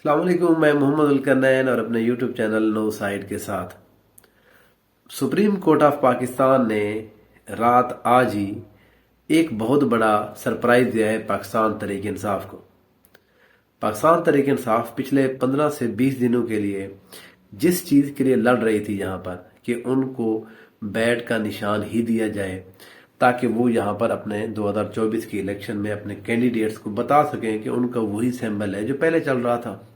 अस्सलाम वालेकुम। मैं मोहम्मद उलकरनैन और अपने यूट्यूब चैनल नो साइड के साथ सुप्रीम कोर्ट ऑफ पाकिस्तान ने रात आज ही एक बहुत बड़ा सरप्राइज दिया है पाकिस्तान तहरीक इंसाफ को। पाकिस्तान तहरीक इंसाफ पिछले 15 से 20 दिनों के लिए जिस चीज के लिए लड़ रही थी यहाँ पर कि उनको बैट का निशान ही दिया जाए ताकि वो यहाँ पर अपने 2024 के इलेक्शन में अपने कैंडिडेट्स को बता सकें कि उनका वही सिंबल है जो पहले चल रहा था।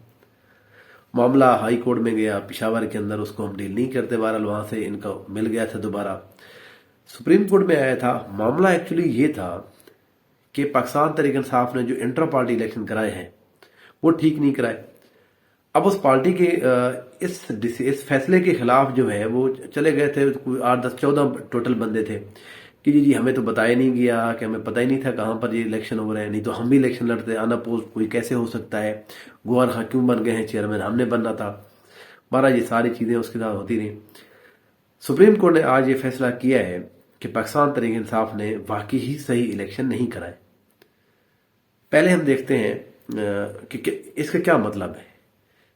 मामला हाई कोर्ट में गया पिशावर के अंदर, उसको हम डील नहीं करते, बहरहाल वहां से इनका मिल गया था दोबारा। सुप्रीम कोर्ट में आया था। मामला एक्चुअली ये था कि पाकिस्तान तहरीक इंसाफ ने जो इंटर पार्टी इलेक्शन कराए हैं वो ठीक नहीं कराए। अब उस पार्टी के इस फैसले के खिलाफ जो है वो चले गए थे, 8 10 14 टोटल बंदे थे कि जी हमें तो बताया नहीं गया, कि हमें पता ही नहीं था कहाँ पर ये इलेक्शन हो रहे हैं, नहीं तो हम भी इलेक्शन लड़ते, अनअपोज कोई कैसे हो सकता है, गौहर खां क्यों बन गए हैं चेयरमैन, हमने बनना था। महाराज ये सारी चीजें उसके साथ होती रही। सुप्रीम कोर्ट ने आज ये फैसला किया है कि पाकिस्तान तहरीक इंसाफ ने वाकई ही सही इलेक्शन नहीं कराए। पहले हम देखते हैं कि इसका क्या मतलब है।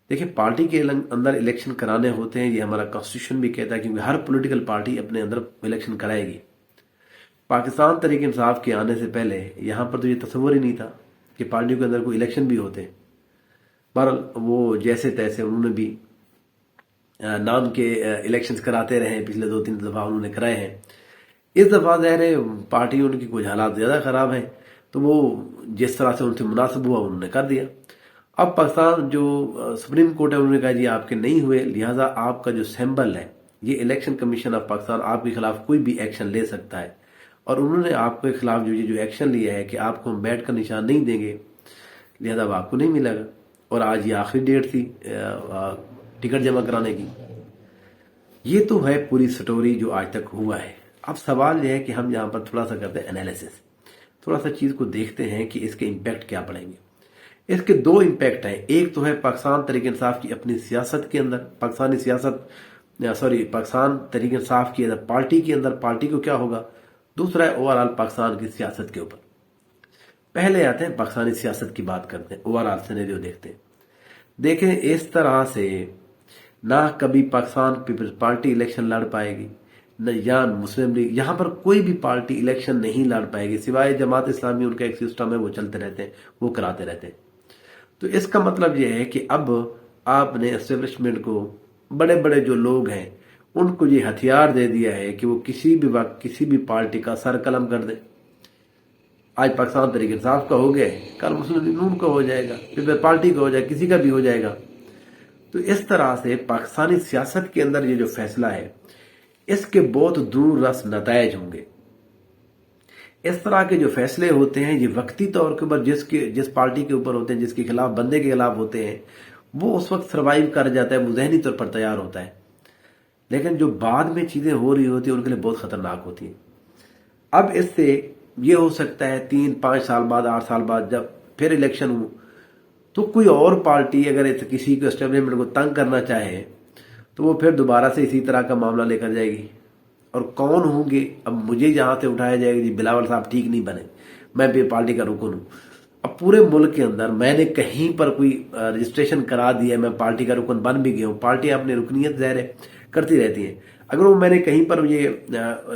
देखिए, पार्टी के अंदर इलेक्शन कराने होते हैं, ये हमारा कॉन्स्टिट्यूशन भी कहता है, क्योंकि हर पॉलिटिकल पार्टी अपने अंदर इलेक्शन कराएगी। पाकिस्तान तहरीक इंसाफ के आने से पहले यहां पर तो ये तस्वर ही नहीं था कि पार्टियों के अंदर कोई इलेक्शन भी होते हैं। बहरहाल वो जैसे तैसे उन्होंने भी नाम के इलेक्शंस कराते रहे, पिछले 2-3 दफा उन्होंने कराए हैं। इस दफा ज़ाहिर है पार्टी उनकी कुछ हालात ज्यादा खराब हैं, तो वो जिस तरह से उनसे मुनासिब हुआ उन्होंने कर दिया। अब पाकिस्तान जो सुप्रीम कोर्ट है उन्होंने कहा जी आपके नहीं हुए, लिहाजा आपका जो सिंबल है, ये इलेक्शन कमीशन ऑफ पाकिस्तान आपके खिलाफ कोई भी एक्शन ले सकता है। और उन्होंने आपके खिलाफ जो एक्शन लिया है कि आपको हम बैट का निशान नहीं देंगे, लिहाजा आपको नहीं मिलेगा। और आज ये आखिरी डेट थी टिकट जमा कराने की। ये तो है पूरी स्टोरी जो आज तक हुआ है। अब सवाल यह है कि हम यहाँ पर थोड़ा सा करते हैं एनालिसिस, थोड़ा सा चीज को देखते हैं कि इसके इम्पैक्ट क्या पड़ेंगे। इसके 2 इम्पैक्ट हैं। एक तो है पाकिस्तान तहरीक इंसाफ की अपनी सियासत के अंदर, पाकिस्तान तहरीक इंसाफ की पार्टी के अंदर पार्टी को क्या होगा। दूसरा है ओवरऑल पाकिस्तान की सियासत के ऊपर। पहले आते हैं पाकिस्तानी सियासत की बात करते हैं, ओवरऑल सिनेरियो देखते हैं। देखें, इस तरह से ना कभी पाकिस्तान पीपल्स पार्टी इलेक्शन लड़ पाएगी, न या मुस्लिम लीग, यहां पर कोई भी पार्टी इलेक्शन नहीं लड़ पाएगी सिवाय जमात इस्लामी। उनका एक सिस्टम है, वो चलते रहते हैं, वो कराते रहते हैं। तो इसका मतलब यह है कि अब आपने एस्टेब्लिशमेंट को, बड़े बड़े जो लोग हैं उनको ये हथियार दे दिया है कि वो किसी भी वक्त किसी भी पार्टी का सर कलम कर दे। आज पाकिस्तान तहरीक इंसाफ का हो गया, कल मुस्लिम लीग नून का हो जाएगा, पीपल्स पार्टी का हो जाएगा, किसी का भी हो जाएगा। तो इस तरह से पाकिस्तानी सियासत के अंदर ये जो फैसला है इसके बहुत दूर रस नतायज होंगे। इस तरह के जो फैसले होते हैं ये वक्ती तौर के ऊपर जिस पार्टी के ऊपर होते हैं, जिसके खिलाफ, बंदे के खिलाफ होते हैं, वो उस वक्त सर्वाइव कर जाता है, वो जहनी तौर पर तैयार होता है। लेकिन जो बाद में चीजें हो रही होती है उनके लिए बहुत खतरनाक होती है। अब इससे ये हो सकता है 3-5 साल बाद, 8 साल बाद जब फिर इलेक्शन हो तो कोई और पार्टी अगर किसी को एस्टेब्लिशमेंट को तंग करना चाहे तो वो फिर दोबारा से इसी तरह का मामला लेकर जाएगी। और कौन होंगे, अब मुझे यहां से उठाया जाएगा जी बिलावल साहब ठीक नहीं बने, मैं भी पार्टी का रुकन हूं। अब पूरे मुल्क के अंदर मैंने कहीं पर कोई रजिस्ट्रेशन करा दिया, मैं पार्टी का रुकन बन भी गया हूं। पार्टी अपनी रुकनीत ज़ाहिर करती रहती है। अगर वो मैंने कहीं पर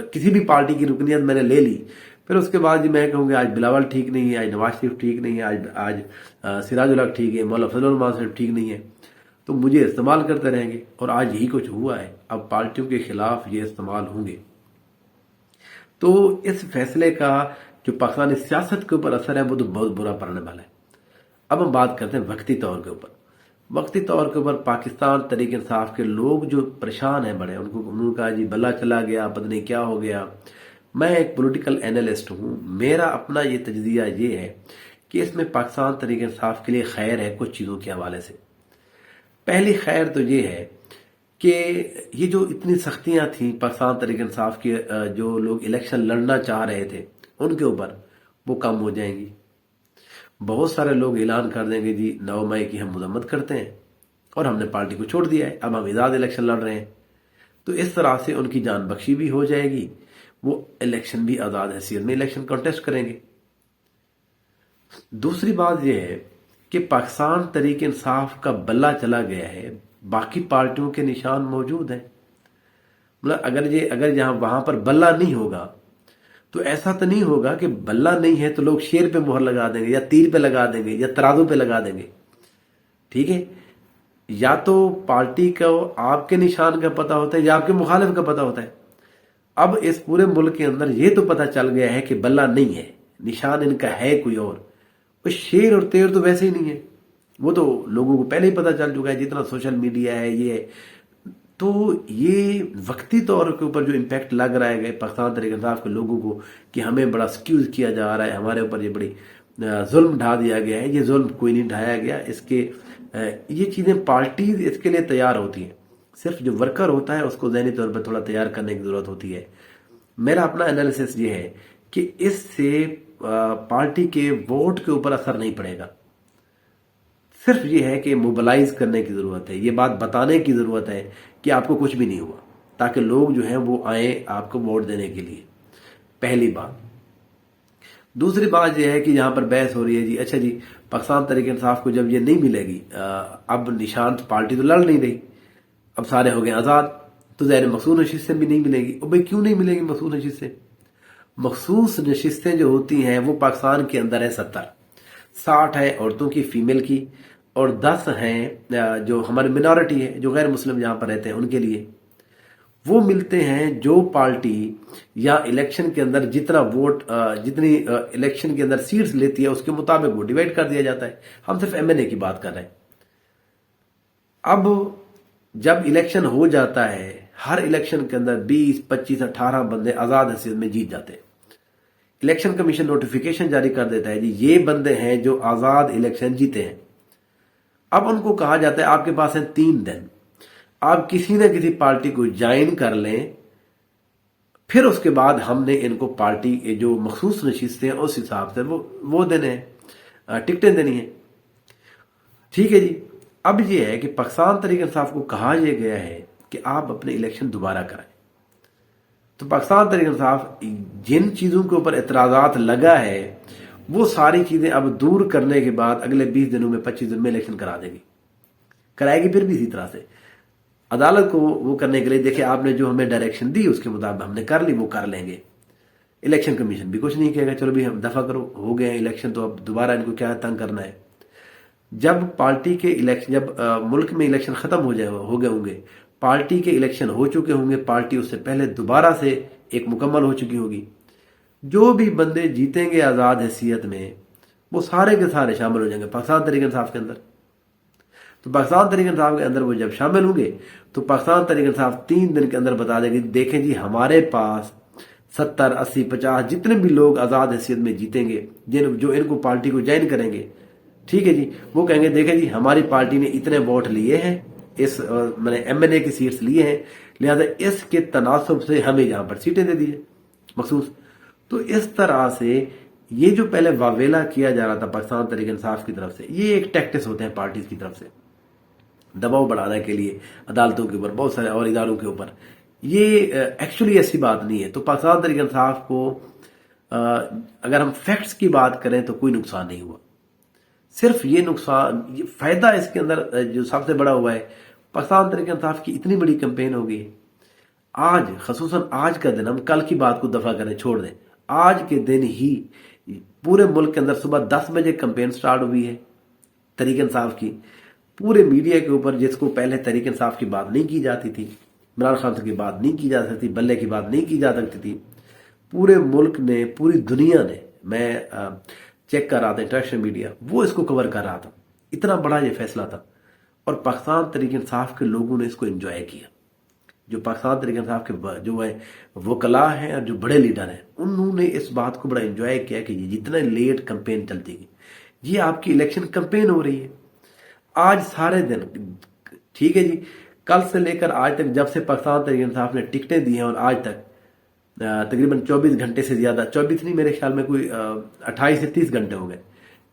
किसी भी पार्टी की रुकनीत मैंने ले ली, फिर उसके बाद जी मैं कहूँगी आज बिलावल ठीक नहीं है, आज नवाज शरीफ ठीक नहीं है, आज सिराजुल हक ठीक है, मौलाना फजल रहमान साहब ठीक नहीं है, तो मुझे इस्तेमाल करते रहेंगे। और आज यही कुछ हुआ है। अब पार्टियों के खिलाफ ये इस्तेमाल होंगे। तो इस फैसले का जो पाकिस्तानी सियासत के ऊपर असर है वो तो बहुत बुरा पड़ने वाला है। अब हम बात करते हैं वक्ती तौर के ऊपर। वक्ती तौर के ऊपर पाकिस्तान तहरीक इंसाफ के लोग जो परेशान हैं बड़े, उन्होंने कहा जी बल्ला चला गया, पता नहीं क्या हो गया। मैं एक पॉलिटिकल एनालिस्ट हूं, मेरा अपना ये तजजिया ये है कि इसमें पाकिस्तान तहरीक इंसाफ के लिए खैर है कुछ चीजों के हवाले से। पहली खैर तो ये है कि ये जो इतनी सख्तियां थी पाकिस्तान तहरीक इंसाफ के, जो लोग इलेक्शन लड़ना चाह रहे थे उनके ऊपर, वो कम हो जाएंगी। बहुत सारे लोग ऐलान कर देंगे जी 9 मई की हम मजम्मत करते हैं और हमने पार्टी को छोड़ दिया है, अब हम आजाद इलेक्शन लड़ रहे हैं। तो इस तरह से उनकी जान बख्शी भी हो जाएगी, वो इलेक्शन भी आजाद हैसियत में इलेक्शन कॉन्टेस्ट करेंगे। दूसरी बात यह है कि पाकिस्तान तहरीक इंसाफ का बल्ला चला गया है, बाकी पार्टियों के निशान मौजूद हैं। मतलब अगर यहाँ वहां पर बल्ला नहीं होगा तो ऐसा तो नहीं होगा कि बल्ला नहीं है तो लोग शेर पे मोहर लगा देंगे या तीर पे लगा देंगे या तराजू पे लगा देंगे। ठीक है, या तो पार्टी को आपके निशान का पता होता है या आपके मुखालिफ का पता होता है। अब इस पूरे मुल्क के अंदर ये तो पता चल गया है कि बल्ला नहीं है, निशान इनका है कोई और। वो शेर और तेर तो वैसे ही नहीं है, वो तो लोगों को पहले ही पता चल चुका है, जितना सोशल मीडिया है ये। तो ये वक्ती तौर के ऊपर जो इम्पैक्ट लग रहा है पाकिस्तान तहरीक इंसाफ के लोगों को कि हमें बड़ा स्क्यूज किया जा रहा है, हमारे ऊपर ये बड़ी जुल्म ढा दिया गया है, ये जुल्म कोई नहीं ढाया गया। इसके ये चीजें पार्टी इसके लिए तैयार होती है, सिर्फ जो वर्कर होता है उसको ज़हनी तौर पर थोड़ा तैयार करने की जरूरत होती है। मेरा अपना एनालिसिस ये है कि इससे पार्टी के वोट के ऊपर असर नहीं पड़ेगा, सिर्फ ये है कि मोबिलाइज करने की जरूरत है, ये बात बताने की जरूरत है कि आपको कुछ भी नहीं हुआ, ताकि लोग जो हैं वो आए आपको वोट देने के लिए। पहली बात। दूसरी बात यह है कि यहां पर बहस हो रही है जी, अच्छा जी पाकिस्तान तहरीक इंसाफ को जब ये नहीं मिलेगी, अब निशान पार्टी तो लड़ नहीं रही, अब सारे हो गए आजाद, तो ज़ाहिर मखसूस नशिस्तें भी नहीं मिलेगी। और भाई क्यों नहीं मिलेगी मखसूस नशिस्तें? मखसूस नशिस्तें जो होती हैं वो पाकिस्तान के अंदर है 60 है औरतों की, फीमेल की, और 10 हैं जो हमारी मिनॉरिटी है, जो गैर मुस्लिम जहां पर रहते हैं उनके लिए। वो मिलते हैं जो पार्टी या इलेक्शन के अंदर जितना वोट जितनी इलेक्शन के अंदर सीट्स लेती है उसके मुताबिक वो डिवाइड कर दिया जाता है। हम सिर्फ एमएनए की बात कर रहे हैं। अब जब इलेक्शन हो जाता है, हर इलेक्शन के अंदर 20, 25, 18 बंदे आजाद हैसियत में जीत जाते हैं। इलेक्शन कमीशन नोटिफिकेशन जारी कर देता है जी ये बंदे हैं जो आजाद इलेक्शन जीते हैं। अब उनको कहा जाता है आपके पास है 3 दिन, आप किसी न किसी पार्टी को ज्वाइन कर लें, फिर उसके बाद हमने इनको पार्टी जो मखसूस नशिस्तें हैं उस हिसाब से वो देने हैं, टिकटें देनी है। ठीक है जी। अब ये है कि पाकिस्तान तहरीक इंसाफ को कहा यह गया है कि आप अपने इलेक्शन दोबारा कराएं। तो पाकिस्तान तहरीक इंसाफ जिन चीजों के ऊपर एतराजात लगा है वो सारी चीजें अब दूर करने के बाद अगले 20 दिनों में 25 दिन में इलेक्शन करा देगी, कराएगी। फिर भी इसी तरह से अदालत को वो करने के लिए देखिए आपने जो हमें डायरेक्शन दी उसके मुताबिक हमने कर ली, वो कर लेंगे। इलेक्शन कमीशन भी कुछ नहीं कहेगा, चलो भी हम दफा करो, हो गए इलेक्शन, तो अब दोबारा इनको क्या तंग करना है। जब पार्टी के इलेक्शन, जब मुल्क में इलेक्शन खत्म हो गए होंगे, पार्टी के इलेक्शन हो चुके होंगे, पार्टी उससे पहले दोबारा से एक मुकम्मल हो चुकी होगी, जो भी बंदे जीतेंगे आजाद हैसियत में वो सारे के सारे शामिल हो जाएंगे पाकिस्तान तहरीक इंसाफ के अंदर। तो पाकिस्तान तहरीक इंसाफ के अंदर वो जब शामिल होंगे तो पाकिस्तान तहरीक इंसाफ 3 दिन के अंदर बता देगी देखें जी हमारे पास 70, 80, 50 जितने भी लोग आजाद हैसियत में जीतेंगे, जो इनको पार्टी को ज्वाइन करेंगे, ठीक है जी, वो कहेंगे देखें जी हमारी पार्टी ने इतने वोट लिए हैं, इस मैंने एमएनए की सीट्स लिए हैं, लिहाजा इसके तनासब से हमें यहां पर सीटें दे दीजिए मखसूस। तो इस तरह से ये जो पहले वावेला किया जा रहा था पाकिस्तान तहरीक इंसाफ की तरफ से, ये एक टैक्टिस होते हैं पार्टीज की तरफ से दबाव बढ़ाने के लिए अदालतों के ऊपर, बहुत सारे और इदारों के ऊपर। ये एक्चुअली ऐसी बात नहीं है। तो पाकिस्तान तहरीक इंसाफ को अगर हम फैक्ट्स की बात करें तो कोई नुकसान नहीं हुआ, सिर्फ ये नुकसान, ये फायदा इसके अंदर जो सबसे बड़ा हुआ है, पाकिस्तान तहरीक इंसाफ की इतनी बड़ी कैंपेन होगी आज, खसूसन आज का दिन, हम कल की बात को दफा करें छोड़ दें, आज के दिन ही पूरे मुल्क के अंदर सुबह 10 बजे कैंपेन स्टार्ट हुई है तहरीक इंसाफ की। पूरे मीडिया के ऊपर, जिसको पहले तहरीक इंसाफ की बात नहीं की जाती थी, इमरान खान की बात नहीं की जा सकती, बल्ले की बात नहीं की जा सकती थी, पूरे मुल्क ने, पूरी दुनिया ने, मैं चेक कर रहा था इंटरनेशनल मीडिया, वो इसको कवर कर रहा था। इतना बड़ा ये फैसला था और पाकिस्तान तहरीक इंसाफ के लोगों ने इसको एंजॉय किया। जो पाकिस्तान तहरीक इंसाफ के जो है वकला हैं और जो बड़े लीडर हैं, उन्होंने इस बात को बड़ा एंजॉय किया कि ये जितना लेट कैंपेन चलती गई, ये आपकी इलेक्शन कैंपेन हो रही है आज सारे दिन। ठीक है जी, कल से लेकर आज तक, जब से पाकिस्तान तहरीक इंसाफ ने टिकटें दी हैं और आज तक तकरीबन 24 घंटे से ज्यादा, 24 नहीं, मेरे ख्याल में कोई 28 से 30 घंटे हो गए।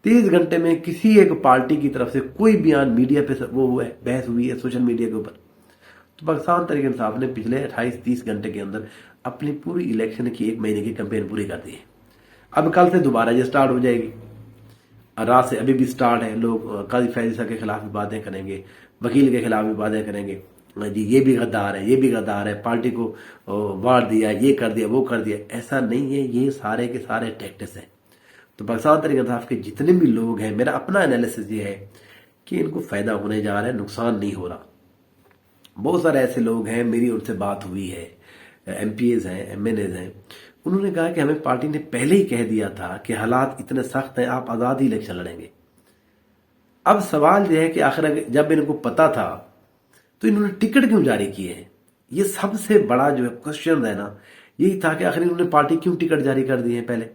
30 घंटे में किसी एक पार्टी की तरफ से कोई बयान मीडिया पे वो हुआ है, बहस हुई है सोशल मीडिया के ऊपर। तो पाकिस्तान तहरीक इंसाफ ने पिछले 28-30 घंटे के अंदर अपनी पूरी इलेक्शन की 1 महीने की कैंपेन पूरी कर दी है। अब कल से दोबारा ये स्टार्ट हो जाएगी। رات سے ابھی بھی سٹارٹ ہے. لوگ قاضی فیض عیسیٰ کے خلاف بھی باتیں کریں گے, وکیل کے خلاف بھی باتیں کریں گے, جی یہ بھی غدار ہے, یہ بھی غدار ہے, پارٹی کو وار دیا, یہ کر دیا, وہ کر دیا. ایسا نہیں ہے, یہ سارے کے سارے ٹیکٹس ہیں. تو پاکستان تحریک انصاف کے جتنے بھی لوگ ہیں, میرا اپنا انالیسس یہ ہے کہ ان کو فائدہ ہونے جا رہا ہے, نقصان نہیں ہو رہا. بہت سارے ایسے لوگ ہیں, میری ان سے بات ہوئی ہے, ایم پی ایز ہیں, ایم این ایز ہیں, انہوں نے کہا کہ ہمیں پارٹی نے پہلے ہی کہہ دیا تھا کہ حالات اتنے سخت ہیں, آپ آزاد ہی الیکشن لڑیں گے. اب سوال یہ ہے کہ آخر جب ان کو پتا تھا تو انہوں نے ٹکٹ کیوں جاری کیے ہیں؟ یہ سب سے بڑا جو ہے کوشچن ہے نا, یہی تھا کہ آخر انہوں نے پارٹی کیوں ٹکٹ جاری کر دیے ہیں. پہلے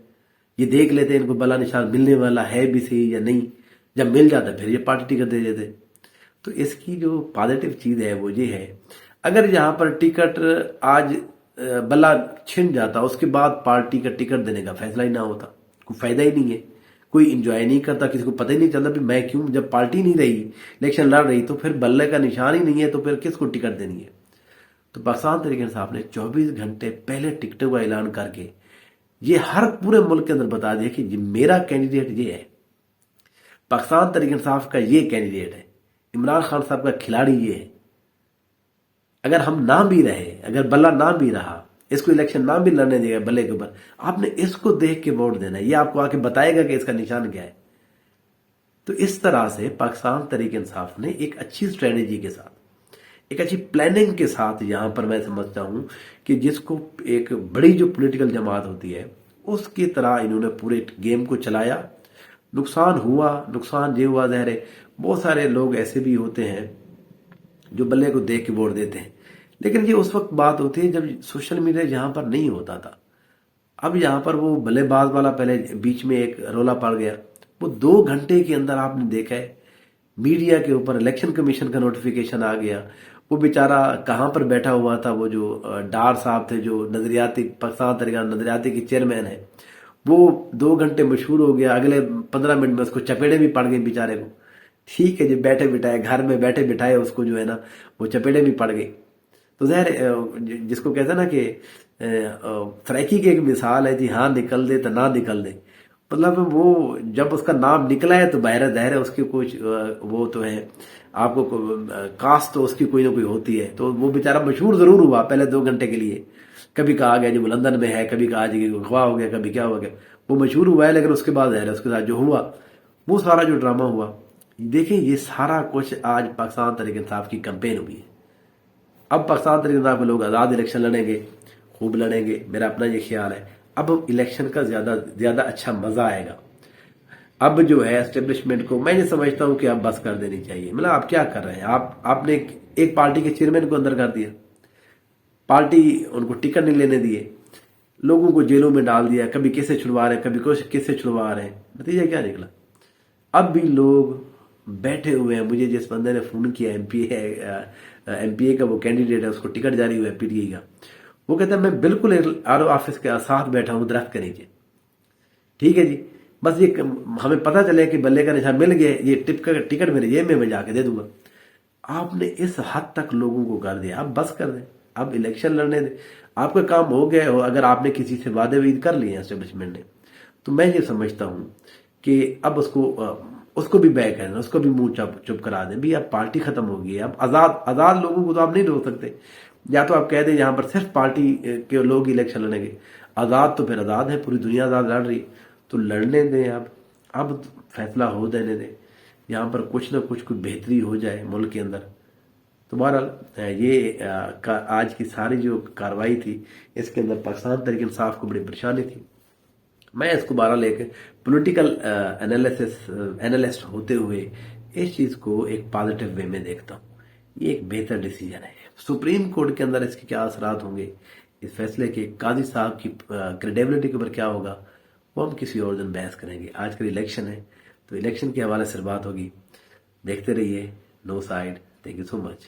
یہ دیکھ لیتے ان کو بلا نشان ملنے والا ہے بھی صحیح یا نہیں, جب مل جاتا پھر یہ پارٹی ٹکٹ دے دیتے. تو اس کی جو پازیٹیو چیز ہے وہ یہ ہے, اگر یہاں پر ٹکٹ آج بلا چھن جاتا, اس کے بعد پارٹی کا ٹکٹ دینے کا فیصلہ ہی نہ ہوتا, کوئی فائدہ ہی نہیں ہے, کوئی انجوائے نہیں کرتا, کسی کو پتہ ہی نہیں چلتا بھی میں کیوں, جب پارٹی نہیں رہی, الیکشن لڑ رہی, تو پھر بلے کا نشان ہی نہیں ہے, تو پھر کس کو ٹکٹ دینی ہے. تو پاکستان تحریک انصاف نے 24 گھنٹے پہلے ٹکٹوں کا اعلان کر کے یہ ہر پورے ملک کے اندر بتا دیا کہ میرا کینڈیڈیٹ یہ ہے, پاکستان تحریک انصاف کا یہ کینڈیڈیٹ ہے, عمران خان صاحب کا کھلاڑی یہ ہے. اگر ہم نہ بھی رہے, اگر بلہ نہ بھی رہا, اس کو الیکشن نہ بھی لڑنے دے گا بلے کے اوپر, آپ نے اس کو دیکھ کے ووٹ دینا ہے, یہ آپ کو آ کے بتائے گا کہ اس کا نشان کیا ہے. تو اس طرح سے پاکستان تحریک انصاف نے ایک اچھی اسٹریٹجی کے ساتھ, ایک اچھی پلاننگ کے ساتھ, یہاں پر میں سمجھتا ہوں کہ جس کو ایک بڑی جو پولیٹیکل جماعت ہوتی ہے اس کی طرح انہوں نے پورے گیم کو چلایا. نقصان ہوا, نقصان یہ ہوا ظاہر ہے, بہت سارے لوگ ایسے بھی ہوتے ہیں جو بلے کو دیکھ کے ووٹ دیتے ہیں, لیکن یہ اس وقت بات ہوتی ہے جب سوشل میڈیا یہاں پر نہیں ہوتا تھا. اب یہاں پر وہ بلے باز والا پہلے بیچ میں ایک رولا پڑ گیا, وہ 2 گھنٹے کے اندر آپ نے دیکھا ہے میڈیا کے اوپر الیکشن کمیشن کا نوٹیفیکیشن آ گیا. وہ بیچارہ کہاں پر بیٹھا ہوا تھا, وہ جو ڈار صاحب تھے جو نظریاتی پاکستان تحریک نظریاتی کے چیئرمین ہیں, وہ 2 گھنٹے مشہور ہو گیا, اگلے 15 منٹ میں اس کو چپیڑے بھی پڑ گئی بیچارے کو. ٹھیک ہے جی, بیٹھے بٹھائے گھر میں بیٹھے بٹھائے اس کو جو ہے نا وہ چپیڑے بھی پڑ گئی. تو ظاہر جس کو کہتے ہیں نا کہ فریکی کی ایک مثال ہے جی, ہاں نکل دے تو نہ نکل دے, مطلب وہ جب اس کا نام نکلا ہے تو ظاہر ہے اس کی کچھ وہ تو ہے, آپ کو کاسٹ تو اس کی کوئی نہ کوئی ہوتی ہے. تو وہ بیچارہ مشہور ضرور ہوا پہلے 2 گھنٹے کے لیے, کبھی کہا گیا جو لندن میں ہے, کبھی کہا جی اغوا ہو گیا, کبھی کیا ہو گیا, وہ مشہور ہوا ہے. لیکن اس کے بعد ظاہر ہے اس کے ساتھ جو ہوا وہ سارا جو ڈرامہ ہوا, دیکھیں یہ سارا کچھ آج پاکستان تحریک انصاف کی کمپین ہوئی ہے. اب پاکستان تحریک انصاف کے لوگ آزاد الیکشن لڑیں گے, خوب لڑیں گے, میرا اپنا یہ خیال ہے. اب الیکشن کا زیادہ اچھا مزہ آئے گا. اب جو ہے اسٹیبلشمنٹ کو میں یہ سمجھتا ہوں کہ اب بس کر دینی چاہیے. مطلب آپ کیا کر رہے ہیں, آپ نے ایک پارٹی کے چیئرمین کو اندر کر دیا, پارٹی ان کو ٹکٹ نہیں لینے دیے, لوگوں کو جیلوں میں ڈال دیا, کبھی کیسے چھڑوا رہے ہیں, کبھی کیسے چھڑوا رہے ہیں. نتیجہ کیا نکلا, اب بھی لوگ بیٹھے ہوئے ہیں. مجھے جس بندے نے فون کیا, ایم پی اے کا وہ کینڈیڈیٹ ہے, اس کو ٹکٹ جاری ہوا ہے پی ٹی آئی کا, وہ کہتا ہے میں بالکل آر او آفس کے ساتھ بیٹھا ہوں درخت کے نیچے. ٹھیک ہے جی, بس یہ ہمیں پتہ چلے کہ بلے کا نشان مل گیا, یہ ٹکٹ میرے جیب میں جا کے دے دوں گا. آپ نے اس حد تک لوگوں کو کر دیا. اب بس کر دیں, اب الیکشن لڑنے دیں, آپ کا کام ہو گیا ہو. اگر آپ نے کسی سے وعدے وعید کر لیے ہیں اسٹیبلشمنٹ نے, تو میں یہ سمجھتا ہوں کہ اب اس کو بھی بیک کریں, اس کو بھی منہ چپ کرا دیں. بھی اب پارٹی ختم ہو گئی ہے, اب آزاد لوگوں کو تو آپ نہیں روک سکتے. یا تو آپ کہہ دیں یہاں پر صرف پارٹی کے لوگ ہی الیکشن لڑیں گے, آزاد تو پھر آزاد ہے, پوری دنیا آزاد لڑ رہی, تو لڑنے دیں. اب فیصلہ ہو دینے دیں, یہاں پر کچھ نہ کچھ کوئی بہتری ہو جائے ملک کے اندر. تو بہرحال یہ آج کی ساری جو کاروائی تھی اس کے اندر پاکستان تحریک انصاف کو بڑی پریشانی تھی. میں اس کو بہرحال ایک پولیٹیکل اینالسٹ ہوتے ہوئے اس چیز کو ایک پازیٹیو وے میں دیکھتا ہوں. یہ ایک بہتر ڈیسیجن ہے. سپریم کورٹ کے اندر اس کے کیا اثرات ہوں گے, اس فیصلے کے قاضی صاحب کی کریڈیبلٹی کے اوپر کیا ہوگا, وہ ہم کسی اور دن بحث کریں گے. آج کل الیکشن ہے, تو الیکشن کے حوالے سے بات ہوگی. دیکھتے رہیے نو سائیڈ. Thank you so much.